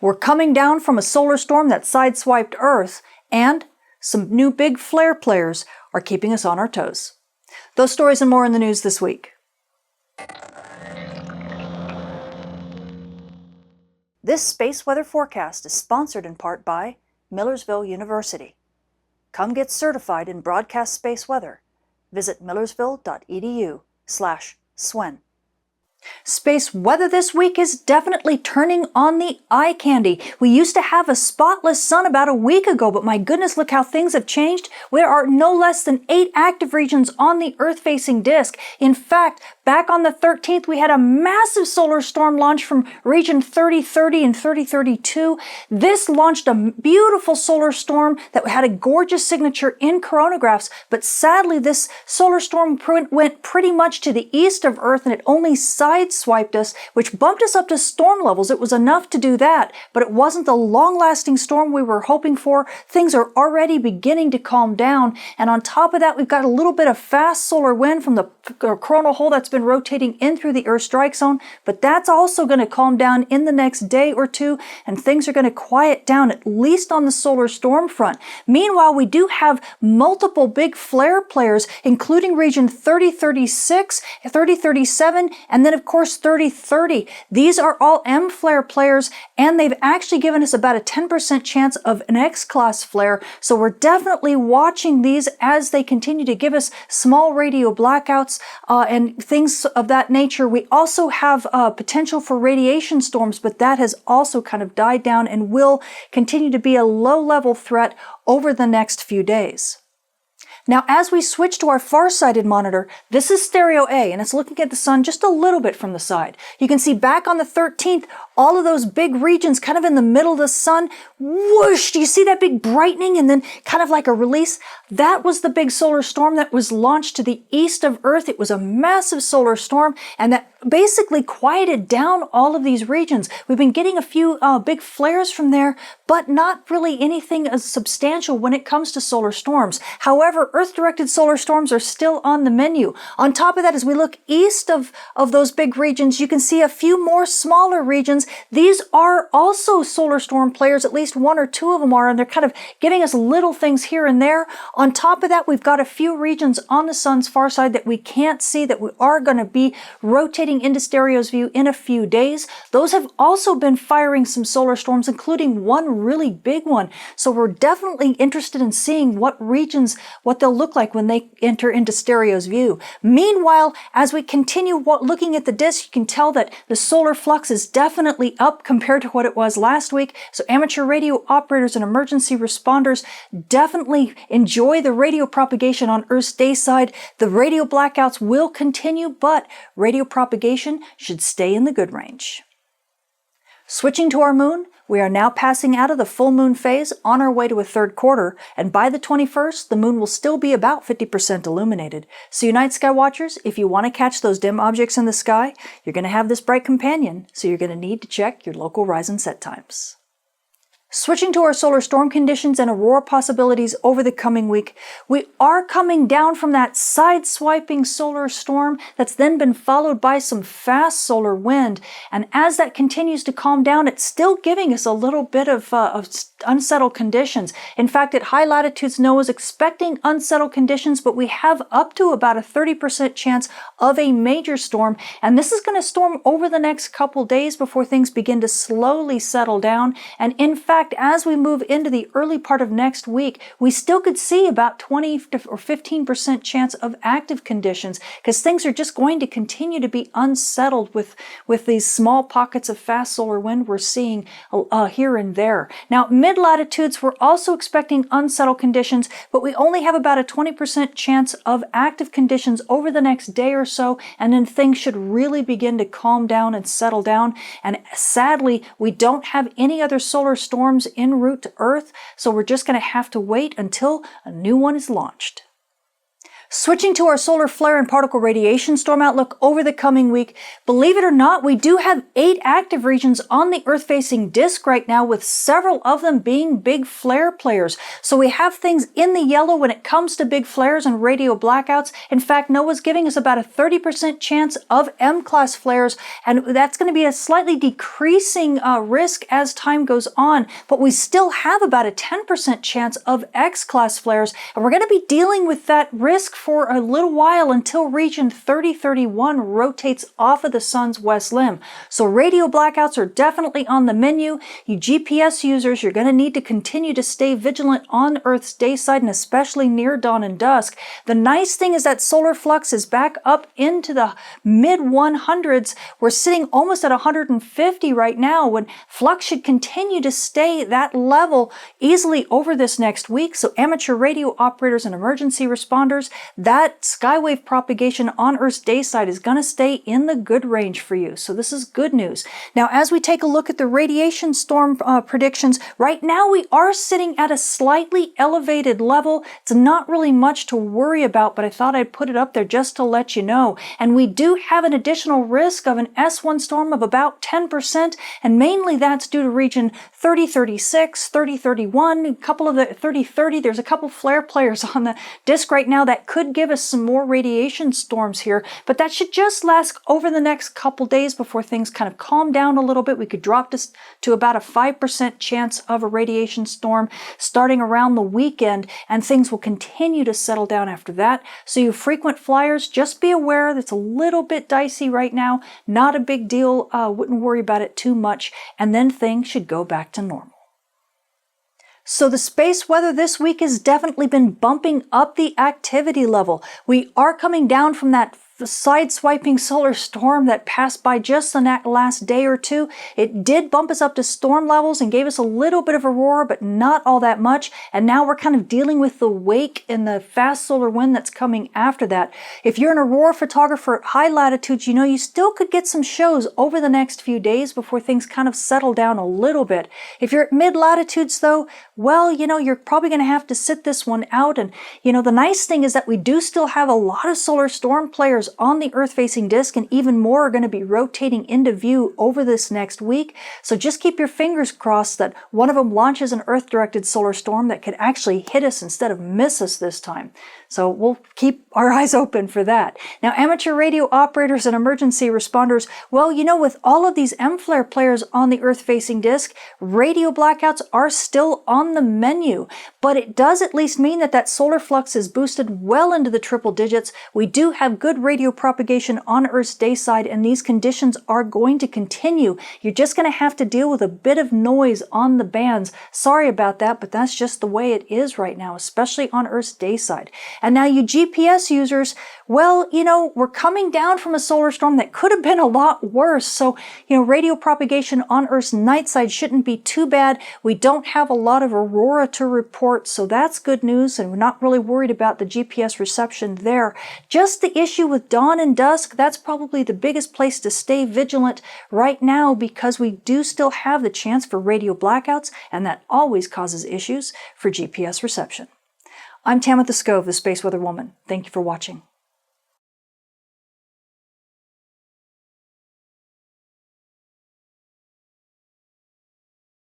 We're coming down from a solar storm that sideswiped Earth, and some new big flare players are keeping us on our toes. Those stories and more in the news this week. This space weather forecast is sponsored in part by Millersville University. Come get certified in broadcast space weather. Visit millersville.edu/SWEN. Space weather this week is definitely turning on the eye candy. We used to have a spotless sun about a week ago, but my goodness, look how things have changed. There are no less than 8 active regions on the Earth-facing disk. In fact, back on the 13th, we had a massive solar storm launch from region 3030 and 3032. This launched a beautiful solar storm that had a gorgeous signature in coronagraphs, but sadly, this solar storm went pretty much to the east of Earth, and it only sideswiped us, which bumped us up to storm levels. It was enough to do that, but it wasn't the long-lasting storm we were hoping for. Things are already beginning to calm down, and on top of that, we've got a little bit of fast solar wind from the coronal hole that's been rotating in through the Earth strike zone, but that's also going to calm down in the next day or two, and things are going to quiet down, at least on the solar storm front. Meanwhile, we do have multiple big flare players, including region 3036, 3037, and then of course 3030. These are all M flare players, and they've actually given us about a 10% chance of an X-class flare, so we're definitely watching these as they continue to give us small radio blackouts and things of that nature. We also have potential for radiation storms, but that has also kind of died down and will continue to be a low-level threat over the next few days. Now, as we switch to our far-sighted monitor, this is stereo A, and it's looking at the sun just a little bit from the side. You can see back on the 13th, all of those big regions kind of in the middle of the sun. Whoosh! Do you see that big brightening and then kind of like a release? That was the big solar storm that was launched to the east of Earth. It was a massive solar storm, and that basically quieted down all of these regions. We've been getting a few big flares from there, but not really anything as substantial when it comes to solar storms. However, Earth-directed solar storms are still on the menu. On top of that, as we look east of those big regions, you can see a few more smaller regions. These are also solar storm players, at least one or two of them are, and they're kind of giving us little things here and there. On top of that, we've got a few regions on the sun's far side that we can't see that we are going to be rotating into stereo's view in a few days. Those have also been firing some solar storms, including one really big one. So we're definitely interested in seeing what regions, what they'll look like when they enter into stereo's view. Meanwhile, as we continue looking at the disk, you can tell that the solar flux is definitely up compared to what it was last week. So amateur radio operators and emergency responders definitely enjoy the radio propagation on Earth's dayside. The radio blackouts will continue, but radio propagation should stay in the good range. Switching to our moon, we are now passing out of the full moon phase on our way to a third quarter, and by the 21st, the moon will still be about 50% illuminated. So you night sky watchers, if you want to catch those dim objects in the sky, you're going to have this bright companion, so you're going to need to check your local rise and set times. Switching to our solar storm conditions and aurora possibilities over the coming week, we are coming down from that side-swiping solar storm that's then been followed by some fast solar wind. And as that continues to calm down, it's still giving us a little bit of unsettled conditions. In fact, at high latitudes, NOAA is expecting unsettled conditions, but we have up to about a 30% chance of a major storm. And this is going to storm over the next couple days before things begin to slowly settle down. And in fact, as we move into the early part of next week, we still could see about 20 or 15% chance of active conditions, because things are just going to continue to be unsettled with these small pockets of fast solar wind we're seeing here and there. Now, mid-latitudes, we're also expecting unsettled conditions, but we only have about a 20% chance of active conditions over the next day or so, and then things should really begin to calm down and settle down. And sadly, we don't have any other solar storms en route to Earth, so we're just going to have to wait until a new one is launched. Switching to our solar flare and particle radiation storm outlook over the coming week, believe it or not, we do have 8 active regions on the Earth-facing disk right now, with several of them being big flare players. So we have things in the yellow when it comes to big flares and radio blackouts. In fact, NOAA's giving us about a 30% chance of M-class flares, and that's going to be a slightly decreasing risk as time goes on, but we still have about a 10% chance of X-class flares, and we're going to be dealing with that risk for a little while until region 3031 rotates off of the sun's west limb. So radio blackouts are definitely on the menu. You GPS users, you're going to need to continue to stay vigilant on Earth's dayside, and especially near dawn and dusk. The nice thing is that solar flux is back up into the mid 100s. We're sitting almost at 150 right now, when flux should continue to stay that level easily over this next week. So amateur radio operators and emergency responders, that skywave propagation on Earth's dayside is going to stay in the good range for you. So this is good news. Now, as we take a look at the radiation storm predictions, right now we are sitting at a slightly elevated level. It's not really much to worry about, but I thought I'd put it up there just to let you know. And we do have an additional risk of an S1 storm of about 10%, and mainly that's due to region 3036, 3031, a couple of the 3030. There's a couple flare players on the disk right now that could give us some more radiation storms here, but that should just last over the next couple days before things kind of calm down a little bit. We could drop this to about a 5% chance of a radiation storm starting around the weekend, and things will continue to settle down after that. So you frequent flyers, just be aware that it's a little bit dicey right now. Not a big deal. Wouldn't worry about it too much, and then things should go back to normal. So the space weather this week has definitely been bumping up the activity level. We are coming down from that side-swiping solar storm that passed by just the last day or two. It did bump us up to storm levels and gave us a little bit of aurora, but not all that much. And now we're kind of dealing with the wake and the fast solar wind that's coming after that. If you're an aurora photographer at high latitudes, you know you still could get some shows over the next few days before things kind of settle down a little bit. If you're at mid-latitudes though, well, you know, you're probably going to have to sit this one out. And, you know, the nice thing is that we do still have a lot of solar storm players on the Earth-facing disk, and even more are going to be rotating into view over this next week. So just keep your fingers crossed that one of them launches an Earth-directed solar storm that could actually hit us instead of miss us this time. So we'll keep our eyes open for that. Now, amateur radio operators and emergency responders, well, you know, with all of these M-flare players on the Earth-facing disk, radio blackouts are still on the menu. But it does at least mean that that solar flux is boosted well into the triple digits. We do have good radio propagation on Earth's dayside, and these conditions are going to continue. You're just going to have to deal with a bit of noise on the bands. Sorry about that, but that's just the way it is right now, especially on Earth's dayside. And now you GPS users, well, you know, we're coming down from a solar storm that could have been a lot worse. So, you know, radio propagation on Earth's night side shouldn't be too bad. We don't have a lot of aurora to report, so that's good news, and we're not really worried about the GPS reception there. Just the issue with dawn and dusk, that's probably the biggest place to stay vigilant right now, because we do still have the chance for radio blackouts, and that always causes issues for GPS reception. I'm Tamitha Skov, the Space Weather Woman. Thank you for watching.